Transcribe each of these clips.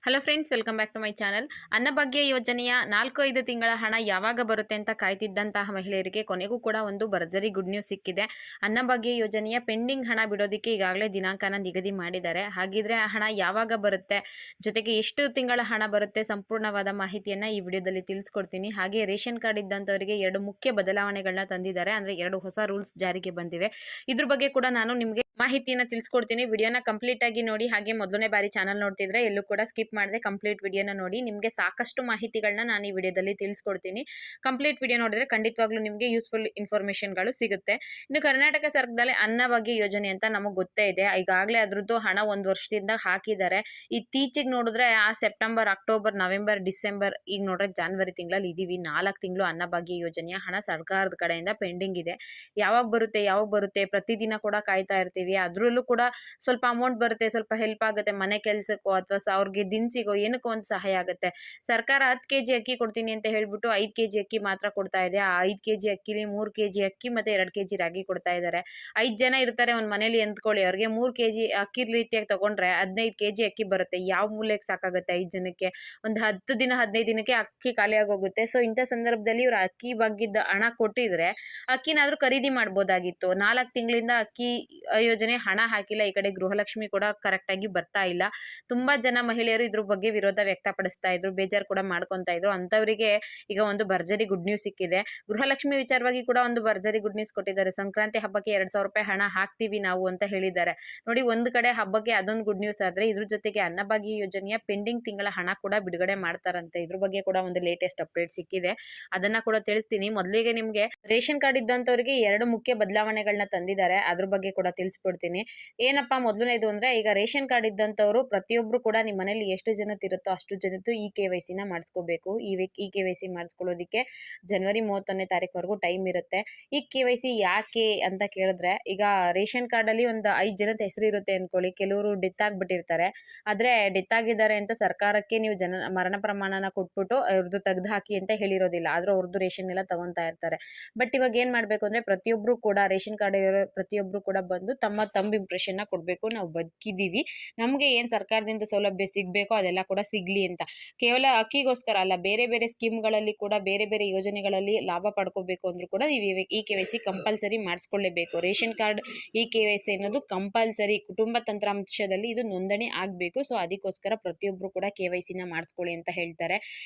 Hello friends, welcome back to my channel. Annabhagya ಯೋಜನೆಯ 4-5 ತಿಂಗಳ ಹಣ ಯಾವಾಗ ಬರುತ್ತೆ ಅಂತ ಕಾಯ್ತಿದ್ದಂತಹ ಮಹಿಳೆಯರಿಗೆ ಕೊನೆಗೂ ಕೂಡ ಒಂದು ಭರ್ಜರಿ ಗುಡ್ ನ್ಯೂಸ್ ಸಿಕ್ಕಿದೆ. ಅನ್ನಭಾಗ್ಯ ಯೋಜನೆಯ ಪೆಂಡಿಂಗ್ ಹಣ ಬಿಡೋದಕ್ಕೆ ಈಗಾಗಲೇ ದಿನಾಂಕನ ನಿಗದಿ ಮಾಡಿದ್ದಾರೆ. ಹಾಗಿದ್ರೆ ಆ ಹಣ ಯಾವಾಗ ಬರುತ್ತೆ, ಜೊತೆಗೆ ಎಷ್ಟು ತಿಂಗಳ ಹಣ ಬರುತ್ತೆ, ಸಂಪೂರ್ಣವಾದ ಮಾಹಿತಿಯನ್ನು ಈ ವಿಡಿಯೋದಲ್ಲಿ ತಿಳಿಸ್ಕೊಡ್ತೀನಿ. ಹಾಗೆ ರೇಷನ್ ಕಾರ್ಡ್ ಇದ್ದಂಥವರಿಗೆ 2 ಮುಖ್ಯ ಬದಲಾವಣೆಗಳನ್ನ ತಂದಿದ್ದಾರೆ. ಅಂದರೆ 2 ಹೊಸ ರೂಲ್ಸ್ ಜಾರಿಗೆ ಬಂದಿವೆ. ಇದ್ರ ಬಗ್ಗೆ ಕೂಡ ನಾನು ನಿಮಗೆ ಮಾಹಿತಿಯನ್ನು ತಿಳಿಸ್ಕೊಡ್ತೀನಿ. ವಿಡಿಯೋನ ಕಂಪ್ಲೀಟ್ ಆಗಿ ನೋಡಿ. ಹಾಗೆ ಮೊದಲನೇ ಬಾರಿ ಚಾನಲ್ ನೋಡ್ತಿದ್ರೆ ಎಲ್ಲೂ ಕೂಡ ಸ್ಕಿಪ್ ಮಾಡದೆ ಕಂಪ್ಲೀಟ್ ವಿಡಿಯೋನ ನೋಡಿ. ನಿಮಗೆ ಸಾಕಷ್ಟು ಮಾಹಿತಿಗಳನ್ನ ನಾನು ಈ ವಿಡಿಯೋದಲ್ಲಿ ತಿಳಿಸ್ಕೊಡ್ತೀನಿ. ಕಂಪ್ಲೀಟ್ ವಿಡಿಯೋ ನೋಡಿದ್ರೆ ಖಂಡಿತವಾಗ್ಲೂ ನಿಮಗೆ ಯೂಸ್ಫುಲ್ ಇನ್ಫಾರ್ಮೇಶನ್ಗಳು ಸಿಗುತ್ತೆ. ಇನ್ನು ಕರ್ನಾಟಕ ಸರ್ಕಾರದಲ್ಲಿ ಅನ್ನಭಾಗ್ಯ ಯೋಜನೆ ಅಂತ ನಮಗೆ ಗೊತ್ತೇ ಇದೆ. ಈಗಾಗಲೇ ಅದ್ರದ್ದು ಹಣ 1 ವರ್ಷದಿಂದ ಹಾಕಿದ್ದಾರೆ. ಇತ್ತೀಚೆಗೆ ನೋಡಿದ್ರೆ ಆ ಸೆಪ್ಟೆಂಬರ್, ಅಕ್ಟೋಬರ್, ನವೆಂಬರ್, ಡಿಸೆಂಬರ್, ಈಗ ನೋಡ್ರೆ ಜಾನ್ವರಿ ತಿಂಗಳಲ್ಲಿ ಇದೀವಿ. 4 ತಿಂಗಳು ಅನ್ನಭಾಗ್ಯ ಯೋಜನೆಯ ಹಣ ಸರ್ಕಾರದ ಕಡೆಯಿಂದ ಪೆಂಡಿಂಗ್ ಇದೆ. ಯಾವಾಗ ಬರುತ್ತೆ ಪ್ರತಿದಿನ ಕೂಡ ಕಾಯ್ತಾ ಇರ್ತೀವಿ. ಅದರಲ್ಲೂ ಕೂಡ ಸ್ವಲ್ಪ ಅಮೌಂಟ್ ಬರುತ್ತೆ, ಸ್ವಲ್ಪ ಹೆಲ್ಪ್ ಆಗುತ್ತೆ, ಮನೆ ಕೆಲಸಕ್ಕೋ ಅಥವಾ ಅವ್ರಿಗೆ ದಿನಸಿಗೋ ಏನಕ್ಕೋ ಒಂದು ಸಹಾಯ ಆಗುತ್ತೆ. ಸರ್ಕಾರ 10 ಕೆಜಿ ಅಕ್ಕಿ ಕೊಡ್ತೀನಿ ಅಂತ ಹೇಳ್ಬಿಟ್ಟು 5 ಕೆಜಿ ಅಕ್ಕಿ ಮಾತ್ರ ಕೊಡ್ತಾ ಇದೆ. ಆ 5 ಕೆಜಿ ಅಕ್ಕಿಲಿ 3 ಕೆಜಿ ಅಕ್ಕಿ ಮತ್ತೆ 2 ಕೆಜಿ ರಾಗಿ ಕೊಡ್ತಾ ಇದ್ದಾರೆ. 5 ಜನ ಇರ್ತಾರೆ ಒಂದು ಮನೇಲಿ ಅಂದ್ಕೊಳ್ಳಿ. ಅವ್ರಿಗೆ 3 ಕೆಜಿ ಅಕ್ಕಿ ರೀತಿಯಾಗಿ ತಗೊಂಡ್ರೆ 15 ಕೆಜಿ ಅಕ್ಕಿ ಬರುತ್ತೆ. ಯಾವ ಮೂಲೆಗೆ ಸಾಕಾಗುತ್ತೆ 5 ಜನಕ್ಕೆ? ಒಂದು 10 ದಿನ 15 ದಿನಕ್ಕೆ ಅಕ್ಕಿ ಖಾಲಿ ಆಗೋಗುತ್ತೆ. ಸೊ ಇಂಥ ಸಂದರ್ಭದಲ್ಲಿ ಇವ್ರು ಅಕ್ಕಿ ಬಗ್ಗಿದ್ದ ಹಣ ಕೊಟ್ಟಿದ್ರೆ ಅಕ್ಕಿನಾದ್ರೂ ಖರೀದಿ ಮಾಡ್ಬೋದಾಗಿತ್ತು. 4 ತಿಂಗಳಿಂದ ಅಕ್ಕಿ ಯೋಜನೆ ಹಣ ಹಾಕಿಲ್ಲ. ಈ ಕಡೆ ಗೃಹಲಕ್ಷ್ಮಿ ಕೂಡ ಕರೆಕ್ಟ್ ಆಗಿ ಬರ್ತಾ ಇಲ್ಲ. ತುಂಬಾ ಜನ ಮಹಿಳೆಯರು ಇದ್ರ ಬಗ್ಗೆ ವಿರೋಧ ವ್ಯಕ್ತಪಡಿಸ್ತಾ ಇದ್ರು, ಬೇಜಾರು ಕೂಡ ಮಾಡ್ಕೊಂತಾ ಇದ್ರು. ಅಂತವರಿಗೆ ಈಗ ಒಂದು ಭರ್ಜರಿ ಗುಡ್ ನ್ಯೂಸ್ ಸಿಕ್ಕಿದೆ. ಗೃಹಲಕ್ಷ್ಮಿ ವಿಚಾರವಾಗಿ ಕೂಡ ಒಂದು ಭರ್ಜರಿ ಗುಡ್ ನ್ಯೂಸ್ ಕೊಟ್ಟಿದ್ದಾರೆ. ಸಂಕ್ರಾಂತಿ ಹಬ್ಬಕ್ಕೆ 2,000 ರೂಪಾಯಿ ಹಣ ಹಾಕ್ತೀವಿ ನಾವು ಅಂತ ಹೇಳಿದ್ದಾರೆ. ನೋಡಿ, ಒಂದು ಕಡೆ ಹಬ್ಬಕ್ಕೆ ಅದೊಂದು ಗುಡ್ ನ್ಯೂಸ್ ಆದ್ರೆ, ಇದ್ರ ಜೊತೆಗೆ ಅನ್ನಭಾಗ್ಯ ಯೋಜನೆಯ ಪೆಂಡಿಂಗ್ ತಿಂಗಳ ಹಣ ಕೂಡ ಬಿಡುಗಡೆ ಮಾಡ್ತಾರಂತೆ. ಇದ್ರ ಬಗ್ಗೆ ಕೂಡ ಒಂದು ಲೇಟೆಸ್ಟ್ ಅಪ್ಡೇಟ್ ಸಿಕ್ಕಿದೆ. ಅದನ್ನ ಕೂಡ ತಿಳಿಸ್ತೀನಿ. ಮೊದಲಿಗೆ ನಿಮ್ಗೆ ರೇಷನ್ ಕಾರ್ಡ್ ಇದ್ದಂತವರಿಗೆ 2 ಮುಖ್ಯ ಬದಲಾವಣೆಗಳನ್ನ ತಂದಿದ್ದಾರೆ. ಅದ್ರ ಬಗ್ಗೆ ಕೂಡ ತಿಳಿಸ್ಕೊಡ್ತೀನಿ. ಏನಪ್ಪಾ ಮೊದಲನೇದು ಅಂದ್ರೆ, ಈಗ ರೇಷನ್ ಕಾರ್ಡ್ ಇದ್ದಂತವ್ರು ಪ್ರತಿಯೊಬ್ರು ಕೂಡ ನಿಮ್ಮ ಮನೇಲಿ ಎಷ್ಟು ಜನತಿರುತ್ತೋ ಅಷ್ಟು ಜನದ್ದು ಈ KYC ನ ಮಾಡಿಸ್ಕೋಬೇಕು. ಈ KYC ಮಾಡಿಸ್ಕೊಳ್ಳೋದಿಕ್ಕೆ ಜನವರಿ 31ನೇ ತಾರೀಕುವರೆಗೂ ಟೈಮ್ ಇರುತ್ತೆ. ಈ KYC ಯಾಕೆ ಅಂತ ಕೇಳಿದ್ರೆ, ಈಗ ರೇಷನ್ ಕಾರ್ಡ್ ಅಲ್ಲಿ ಒಂದು 5 ಜನದ ಹೆಸರು ಇರುತ್ತೆ ಅನ್ಕೊಳ್ಳಿ. ಕೆಲವರು ಡೆತ್ ಆಗ್ಬಿಟ್ಟಿರ್ತಾರೆ. ಆದ್ರೆ ಡೆತ್ ಆಗಿದ್ದಾರೆ ಅಂತ ಸರ್ಕಾರಕ್ಕೆ ನೀವು ಮರಣ ಪ್ರಮಾಣನ ಕೊಟ್ಬಿಟ್ಟು ಅವ್ರದ್ದು ತೆಗ್ದು ಹಾಕಿ ಅಂತ ಹೇಳಿರೋದಿಲ್ಲ. ಆದ್ರೂ ಅವ್ರದ್ದು ರೇಷನ್ ಎಲ್ಲ ತಗೊಂತಾ ಇರ್ತಾರೆ. ಬಟ್ ಇವಾಗ ಏನ್ ಮಾಡ್ಬೇಕು ಅಂದ್ರೆ, ಪ್ರತಿಯೊಬ್ರು ಕೂಡ ರೇಷನ್ ಕಾರ್ಡ್ ಇರೋ ಪ್ರತಿಯೊಬ್ರು ಕೂಡ ಬಂದು ತಮ್ಮ ಇಂಪ್ರೆಷನ್ ನ ಕೊಡ್ಬೇಕು. ನಾವು ಬದುಕಿದೀವಿ, ನಮ್ಗೆ ಏನ್ ಸರ್ಕಾರದಿಂದ ಸೌಲಭ್ಯ ಸಿಗ್ಬೇಕೋ ಅದೆಲ್ಲ ಕೂಡ ಸಿಗ್ಲಿ ಅಂತ. ಕೇವಲ ಅಕ್ಕಿಗೋಸ್ಕರ ಅಲ್ಲ, ಬೇರೆ ಬೇರೆ ಸ್ಕೀಮ್ಗಳಲ್ಲಿ ಕೂಡ ಬೇರೆ ಬೇರೆ ಯೋಜನೆಗಳಲ್ಲಿ ಲಾಭ ಪಡ್ಕೋಬೇಕು ಅಂದ್ರೂ ಕೂಡ ನೀವು ಈ KYC ಕಂಪಲ್ಸರಿ ಮಾಡಿಸ್ಕೊಳ್ಳೇಬೇಕು. ರೇಷನ್ ಕಾರ್ಡ್ ಈ KYC ಅನ್ನೋದು ಕಂಪಲ್ಸರಿ. ಕುಟುಂಬ ತಂತ್ರಾಂಶದಲ್ಲಿ ಇದು ನೋಂದಣಿ ಆಗ್ಬೇಕು. ಸೊ ಅದಕ್ಕೋಸ್ಕರ ಪ್ರತಿಯೊಬ್ರು ಕೂಡ KYC ನ ಮಾಡಿಸ್ಕೊಳ್ಳಿ ಅಂತ ಹೇಳ್ತಾರೆ.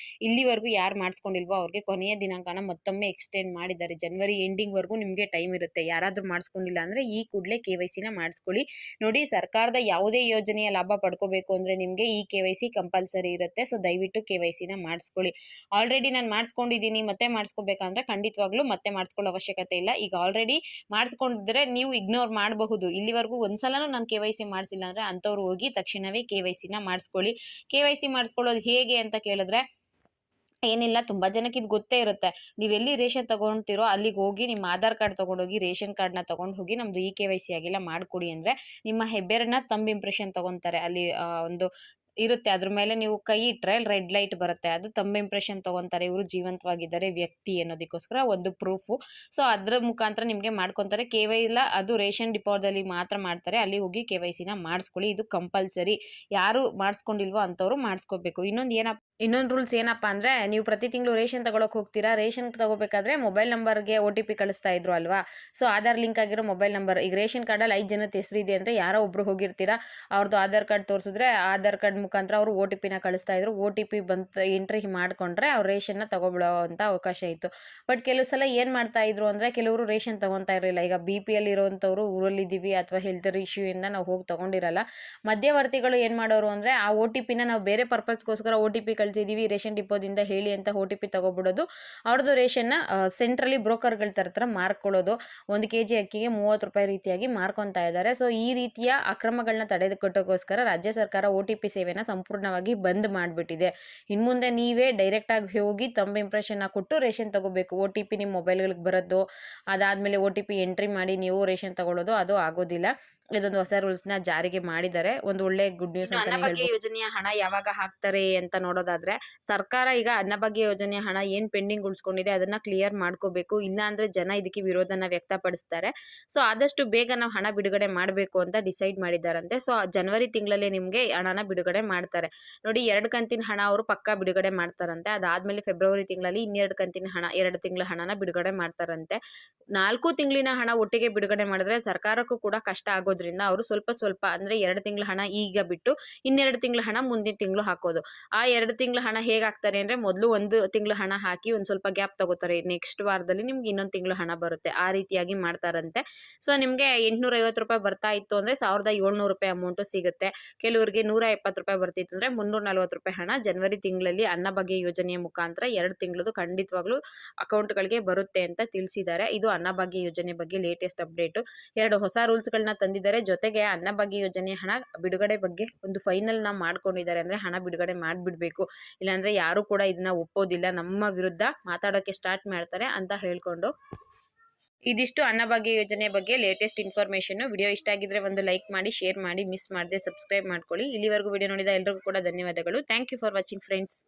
ಇಲ್ಲಿವರೆಗೂ ಯಾರು ಮಾಡಿಸ್ಕೊಂಡಿಲ್ವೋ ಅವ್ರಿಗೆ ಕೊನೆಯ ದಿನಾಂಕನ ಮತ್ತೊಮ್ಮೆ ಎಕ್ಸ್ಟೆಂಡ್ ಮಾಡಿದ್ದಾರೆ. ಜನವರಿ ಎಂಡಿಂಗ್ ವರೆಗೂ ನಿಮ್ಗೆ ಟೈಮ್ ಇರುತ್ತೆ. ಯಾರಾದ್ರೂ ಮಾಡಿಸ್ಕೊಂಡಿಲ್ಲ ಅಂದ್ರೆ ಈ ಕೂಡಲೇ KYC ನ ಮಾಡಿಸ್ಕೊಳ್ಳಿ. ನೋಡಿ, ಸರ್ಕಾರದ ಯಾವುದೇ ಯೋಜನೆಯ ಲಾಭ ಪಡ್ಕೋಬೇಕು ಅಂದ್ರೆ ನಿಮ್ಗೆ ಈ KYC ಕಂಪಲ್ಸರಿ ಇರುತ್ತೆ. ಸೊ ದಯವಿಟ್ಟು KYC ನ ಮಾಡಿಸ್ಕೊಳ್ಳಿ. ಆಲ್ರೆಡಿ ನಾನು ಮಾಡಿಸ್ಕೊಂಡಿದ್ದೀನಿ, ಮತ್ತೆ ಮಾಡಿಸ್ಕೋಬೇಕಂದ್ರೆ ಖಂಡಿತವಾಗ್ಲೂ ಮತ್ತೆ ಮಾಡಿಸ್ಕೊಳ್ಳೋ ಅವಶ್ಯಕತೆ ಇಲ್ಲ. ಈಗ ಆಲ್ರೆಡಿ ಮಾಡಿಸ್ಕೊಂಡಿದ್ರೆ ನೀವು ಇಗ್ನೋರ್ ಮಾಡಬಹುದು. ಇಲ್ಲಿವರೆಗೂ ಒಂದ್ಸಲನೂ ನಾನು KYC ಮಾಡಿಸಿಲ್ಲ ಅಂದ್ರೆ ಅಂತವ್ರು ಹೋಗಿ ತಕ್ಷಣವೇ KYC ನ ಮಾಡಿಸ್ಕೊಳ್ಳಿ. KYC ಮಾಡಿಸ್ಕೊಳ್ಳೋದು ಹೇಗೆ ಅಂತ ಕೇಳಿದ್ರೆ ಏನಿಲ್ಲ, ತುಂಬಾ ಜನಕ್ಕೆ ಇದು ಗೊತ್ತೇ ಇರುತ್ತೆ. ನೀವು ಎಲ್ಲಿ ರೇಷನ್ ತಗೊಂತೀರೋ ಅಲ್ಲಿಗೆ ಹೋಗಿ ನಿಮ್ಮ ಆಧಾರ್ ಕಾರ್ಡ್ ತಗೊಂಡೋಗಿ ರೇಷನ್ ಕಾರ್ಡ್ನ ತಗೊಂಡು ಹೋಗಿ ನಮ್ದು ಈ KYC ಆಗಿಲ್ಲ ಮಾಡ್ಕೊಡಿ ಅಂದ್ರೆ ನಿಮ್ಮ ಹೆಬ್ಬೆರನ್ನ ಇಂಪ್ರೆಷನ್ ತಗೊಂತಾರೆ. ಅಲ್ಲಿ ಒಂದು ಇರುತ್ತೆ, ಅದ್ರ ಮೇಲೆ ನೀವು ಕೈ ಇಟ್ರೆ ರೆಡ್ ಲೈಟ್ ಬರುತ್ತೆ. ಅದು ಇಂಪ್ರೆಷನ್ ತಗೊಂತಾರೆ. ಇವರು ಜೀವಂತವಾಗಿದ್ದಾರೆ ವ್ಯಕ್ತಿ ಅನ್ನೋದಕ್ಕೋಸ್ಕರ ಒಂದು ಪ್ರೂಫು. ಸೊ ಅದ್ರ ಮುಖಾಂತರ ನಿಮ್ಗೆ ಮಾಡ್ಕೊಂತಾರೆ. ಇಲ್ಲ, ಅದು ರೇಷನ್ ಡಿಪೋದಲ್ಲಿ ಮಾತ್ರ ಮಾಡ್ತಾರೆ. ಅಲ್ಲಿ ಹೋಗಿ KYC ನ ಮಾಡಿಸ್ಕೊಳ್ಳಿ. ಇದು ಕಂಪಲ್ಸರಿ. ಯಾರು ಮಾಡಿಸ್ಕೊಂಡಿಲ್ವೋ ಅಂತವ್ರು ಮಾಡಿಸ್ಕೋಬೇಕು. ಇನ್ನೊಂದು ರೂಲ್ಸ್ ಏನಪ್ಪಾ ಅಂದ್ರೆ, ನೀವು ಪ್ರತಿ ತಿಂಗಳು ರೇಷನ್ ತಗೊಳಕ್ ಹೋಗ್ತೀರಾ. ರೇಷನ್ ತಗೋಬೇಕಾದ್ರೆ ಮೊಬೈಲ್ ನಂಬರ್ಗೆ OTP ಕಳಿಸ್ತಾ ಇದ್ರು ಅಲ್ವಾ? ಸೊ ಆಧಾರ್ ಲಿಂಕ್ ಆಗಿರೋ ಮೊಬೈಲ್ ನಂಬರ್. ಈಗ ರೇಷನ್ ಕಾರ್ಡ್ ಅಲ್ಲಿ 5 ಜನದ ಹೆಸರು ಇದೆ ಅಂದ್ರೆ ಯಾರೋ ಒಬ್ರು ಹೋಗಿರ್ತೀರಾ, ಅವ್ರದ್ದು ಆಧಾರ್ ಕಾರ್ಡ್ ತೋರಿಸಿದ್ರೆ ಆಧಾರ್ ಕಾರ್ಡ್ ಮುಖಾಂತರ ಅವರು OTP ನ ಕಳಿಸ್ತಾ ಇದ್ರು. OTP ಬಂತು ಎಂಟ್ರಿ ಮಾಡ್ಕೊಂಡ್ರೆ ಅವ್ರು ರೇಷನ್ ನ ತಗೊಬಿಡೋ ಅಂತ ಅವಕಾಶ ಇತ್ತು. ಬಟ್ ಕೆಲವು ಸಲ ಏನ್ ಮಾಡ್ತಾ ಇದ್ರು ಅಂದ್ರೆ, ಕೆಲವರು ರೇಷನ್ ತಗೊಂತಾ ಇರಲಿಲ್ಲ. ಈಗ BPL ಇರುವಂತವ್ರು ಊರಲ್ಲಿ ಇದೀವಿ ಅಥವಾ ಹೆಲ್ತ್ ಇಶ್ಯೂ ಇಂದ ನಾವು ಹೋಗಿ ತಗೊಂಡಿರಲ್ಲ. ಮಧ್ಯವರ್ತಿಗಳು ಏನ್ ಮಾಡೋರು ಅಂದ್ರೆ, ಆ OTP ನ ನಾವು ಬೇರೆ ಪರ್ಪಸ್ಗೋಸ್ಕರ OTP ಕಳ್ಸಿದೀವಿ ರೇಷನ್ ಡಿಪೋದಿಂದ ಹೇಳಿ ಅಂತ OTP ತಗೊಬಿಡೋದು. ಅವ್ರದ್ದು ರೇಷನ್ ಸೆಂಟ್ರಲಿ ಬ್ರೋಕರ್ಗಳ ತರ ಮಾರ್ಕೊಳ್ಳೋದು. 1 ಕೆಜಿ ಅಕ್ಕಿಗೆ 30 ರೂಪಾಯಿ ರೀತಿಯಾಗಿ ಮಾರ್ಕೊಂತಾ ಇದ್ದಾರೆ. ಸೊ ಈ ರೀತಿಯ ಅಕ್ರಮಗಳನ್ನ ತಡೆಗಟ್ಟೋಕೋಸ್ಕರ ರಾಜ್ಯ ಸರ್ಕಾರ OTP ಸೇವೆನ ಸಂಪೂರ್ಣವಾಗಿ ಬಂದ್ ಮಾಡ್ಬಿಟ್ಟಿದೆ. ಇನ್ ಮುಂದೆ ನೀವೇ ಡೈರೆಕ್ಟ್ ಆಗಿ ಹೋಗಿ ಇಂಪ್ರೆಷನ್ ಕೊಟ್ಟು ರೇಷನ್ ತಗೋಬೇಕು. OTP ನಿಮ್ಮ ಮೊಬೈಲ್ಗಳಿಗೆ ಬರೋದು, ಅದಾದ್ಮೇಲೆ OTP ಎಂಟ್ರಿ ಮಾಡಿ ನೀವು ರೇಷನ್ ತಗೊಳ್ಳೋದು ಅದು ಆಗೋದಿಲ್ಲ. ಇದೊಂದು ಹೊಸ ರೂಲ್ಸ್ನ ಜಾರಿಗೆ ಮಾಡಿದ್ದಾರೆ. ಒಂದು ಒಳ್ಳೆ ಗುಡ್ ನ್ಯೂಸ್ ಅಂತಾನೆ ಅನ್ನಭಾಗ್ಯ ಯೋಜನೆಯ ಹಣ ಯಾವಾಗ ಹಾಕ್ತಾರೆ ಅಂತ ನೋಡೋದಾದ್ರೆ, ಸರ್ಕಾರ ಈಗ ಅನ್ನಭಾಗ್ಯ ಯೋಜನೆಯ ಹಣ ಏನ್ ಪೆಂಡಿಂಗ್ ಉಳಿಸ್ಕೊಂಡಿದೆ ಅದನ್ನ ಕ್ಲಿಯರ್ ಮಾಡ್ಕೋಬೇಕು. ಇಲ್ಲ ಅಂದ್ರೆ ಜನ ಇದಕ್ಕೆ ವಿರೋಧನ ವ್ಯಕ್ತಪಡಿಸ್ತಾರೆ. ಸೊ ಆದಷ್ಟು ಬೇಗ ನಾವು ಹಣ ಬಿಡುಗಡೆ ಮಾಡಬೇಕು ಅಂತ ಡಿಸೈಡ್ ಮಾಡಿದ್ದಾರಂತೆ. ಸೊ ಜನವರಿ ತಿಂಗಳಲ್ಲೇ ನಿಮ್ಗೆ ಹಣನ ಬಿಡುಗಡೆ ಮಾಡ್ತಾರೆ. ನೋಡಿ, 2 ಕಂತಿನ ಹಣ ಅವರು ಪಕ್ಕಾ ಬಿಡುಗಡೆ ಮಾಡ್ತಾರಂತೆ. ಅದಾದ್ಮೇಲೆ ಫೆಬ್ರವರಿ ತಿಂಗಳಲ್ಲಿ ಇನ್ನೆರಡು ಕಂತಿನ ಹಣ, 2 ತಿಂಗಳ ಹಣನ ಬಿಡುಗಡೆ ಮಾಡ್ತಾರಂತೆ. 4 ತಿಂಗಳಿನ ಹಣ ಒಟ್ಟಿಗೆ ಬಿಡುಗಡೆ ಮಾಡಿದ್ರೆ ಸರ್ಕಾರಕ್ಕೂ ಕೂಡ ಕಷ್ಟ ಆಗೋದ್ರಿಂದ ಅವರು ಸ್ವಲ್ಪ ಅಂದ್ರೆ 2 ತಿಂಗಳ ಹಣ ಈಗ ಬಿಟ್ಟು ಇನ್ನೆರಡು ತಿಂಗಳ ಹಣ ಮುಂದಿನ ತಿಂಗಳು ಹಾಕೋದು. ಆ 2 ತಿಂಗಳ ಹಣ ಹೇಗೆ ಹಾಕ್ತಾರೆ ಅಂದ್ರೆ, ಮೊದಲು 1 ತಿಂಗಳ ಹಣ ಹಾಕಿ ಒಂದ್ ಸ್ವಲ್ಪ ಗ್ಯಾಪ್ ತಗೋತಾರೆ. ನೆಕ್ಸ್ಟ್ ವಾರದಲ್ಲಿ ನಿಮ್ಗೆ ಇನ್ನೊಂದು ತಿಂಗಳ ಹಣ ಬರುತ್ತೆ. ಆ ರೀತಿಯಾಗಿ ಮಾಡ್ತಾರಂತೆ. ಸೊ ನಿಮ್ಗೆ 850 ರೂಪಾಯಿ ಬರ್ತಾ ಇತ್ತು ಅಂದ್ರೆ 1700 ರೂಪಾಯಿ ಅಮೌಂಟ್ ಸಿಗುತ್ತೆ. ಕೆಲವರಿಗೆ 170 ರೂಪಾಯಿ ಬರ್ತಿತ್ತು ಅಂದ್ರೆ 340 ರೂಪಾಯಿ ಹಣ ಜನವರಿ ತಿಂಗಳಲ್ಲಿ ಅನ್ನಭಾಗ್ಯ ಯೋಜನೆಯ ಮುಖಾಂತರ 2 ತಿಂಗಳದು ಖಂಡಿತವಾಗ್ಲೂ ಅಕೌಂಟ್ಗಳಿಗೆ ಬರುತ್ತೆ ಅಂತ ತಿಳಿಸಿದ್ದಾರೆ. ಇದು ಅನ್ನಭಾಗ್ಯ ಯೋಜನೆ ಬಗ್ಗೆ ಲೇಟೆಸ್ಟ್ ಅಪ್ಡೇಟ್. 2 ಹೊಸ ರೂಲ್ಸ್ ಗಳನ್ನ ತಂದಿದ್ದಾರೆ. ಜೊತೆಗೆ ಅನ್ನಭಾಗ್ಯ ಯೋಜನೆ ಹಣ ಬಿಡುಗಡೆ ಬಗ್ಗೆ ಒಂದು ಫೈನಲ್ ನ ಮಾಡ್ಕೊಂಡಿದ್ದಾರೆ. ಅಂದ್ರೆ ಹಣ ಬಿಡುಗಡೆ ಮಾಡ್ಬಿಡ್ಬೇಕು, ಇಲ್ಲಾಂದ್ರೆ ಯಾರು ಕೂಡ ಇದನ್ನ ಒಪ್ಪೋದಿಲ್ಲ, ನಮ್ಮ ವಿರುದ್ಧ ಮಾತಾಡೋಕೆ ಸ್ಟಾರ್ಟ್ ಮಾಡ್ತಾರೆ ಅಂತ ಹೇಳ್ಕೊಂಡು, ಇದಿಷ್ಟು ಅನ್ನಭಾಗ್ಯ ಯೋಜನೆ ಬಗ್ಗೆ ಲೇಟೆಸ್ಟ್ ಇನ್ಫಾರ್ಮೇಶನ್. ವಿಡಿಯೋ ಇಷ್ಟ ಆಗಿದ್ರೆ ಒಂದು ಲೈಕ್ ಮಾಡಿ, ಶೇರ್ ಮಾಡಿ, ಮಿಸ್ ಮಾಡದೆ ಸಬ್ಸ್ಕ್ರೈಬ್ ಮಾಡ್ಕೊಳ್ಳಿ. ಇಲ್ಲಿವರೆಗೂ ವಿಡಿಯೋ ನೋಡಿದ ಎಲ್ರಿಗೂ ಕೂಡ ಧನ್ಯವಾದಗಳು. Thank you for watching friends.